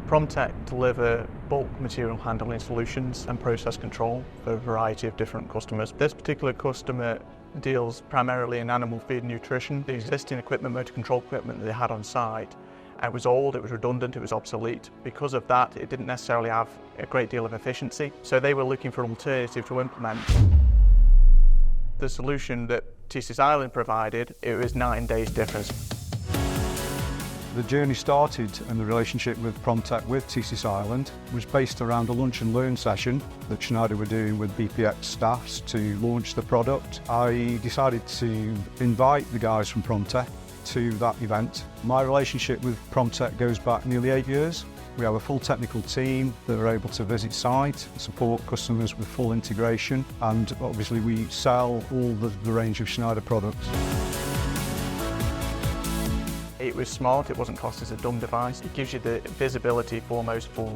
Promtek deliver bulk material handling solutions and process control for a variety of different customers. This particular customer deals primarily in animal feed and nutrition. The existing equipment, motor control equipment that they had on site, it was old, it was redundant, it was obsolete. Because of that, it didn't necessarily have a great deal of efficiency. So they were looking for an alternative to implement. The solution that TeSys Ireland provided, it was 9 days difference. The journey started and the relationship with Promtek with TeSys Ireland was based around a lunch and learn session that Schneider were doing with BPX staffs to launch the product. I decided to invite the guys from Promtek to that event. My relationship with Promtek goes back nearly 8 years. We have a full technical team that are able to visit site, support customers with full integration, and obviously we sell all the range of Schneider products. It was smart, it wasn't cost as a dumb device. It gives you the visibility foremost for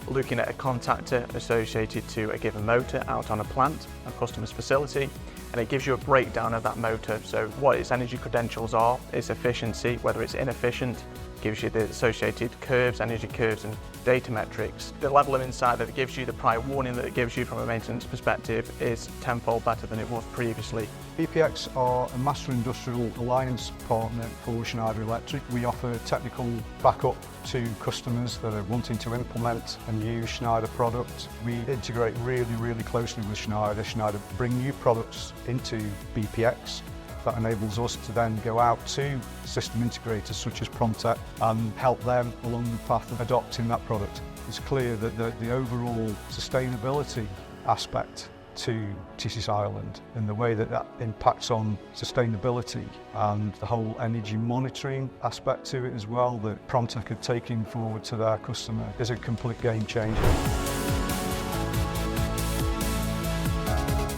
looking at a contactor associated to a given motor out on a plant, a customer's facility, and it gives you a breakdown of that motor. So what its energy credentials are, its efficiency, whether it's inefficient, gives you the associated curves, energy curves and data metrics. The level of insight that it gives you, the prior warning that it gives you from a maintenance perspective is tenfold better than it was previously. BPX are a Master Industrial Alliance partner for Schneider Electric. We offer technical backup to customers that are wanting to implement and use Schneider products. We integrate really closely with Schneider. Schneider bring new products into BPX. That enables us to then go out to system integrators such as Promtek and help them along the path of adopting that product. It's clear that the overall sustainability aspect to TeSys Ireland and the way that impacts on sustainability and the whole energy monitoring aspect to it as well that Promtek are taking forward to their customer is a complete game changer.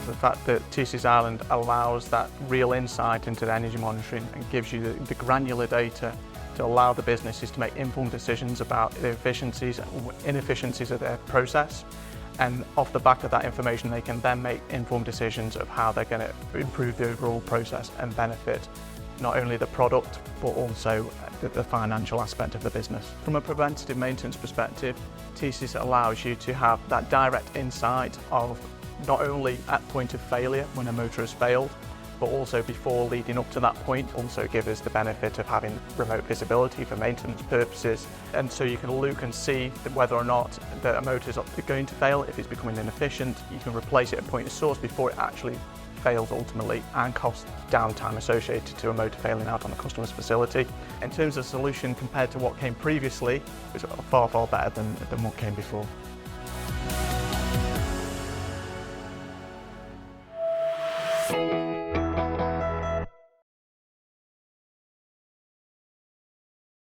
The fact that TeSys Ireland allows that real insight into the energy monitoring and gives you the granular data to allow the businesses to make informed decisions about the efficiencies and inefficiencies of their process. And off the back of that information, they can then make informed decisions of how they're going to improve the overall process and benefit not only the product, but also the financial aspect of the business. From a preventative maintenance perspective, TeSys allows you to have that direct insight of not only at point of failure when a motor has failed, but also before leading up to that point. Also give us the benefit of having remote visibility for maintenance purposes. And so you can look and see whether or not a motor is going to fail. If it's becoming inefficient, you can replace it at point of source before it actually fails ultimately, and cost downtime associated to a motor failing out on a customer's facility. In terms of solution compared to what came previously, it's far better than what came before.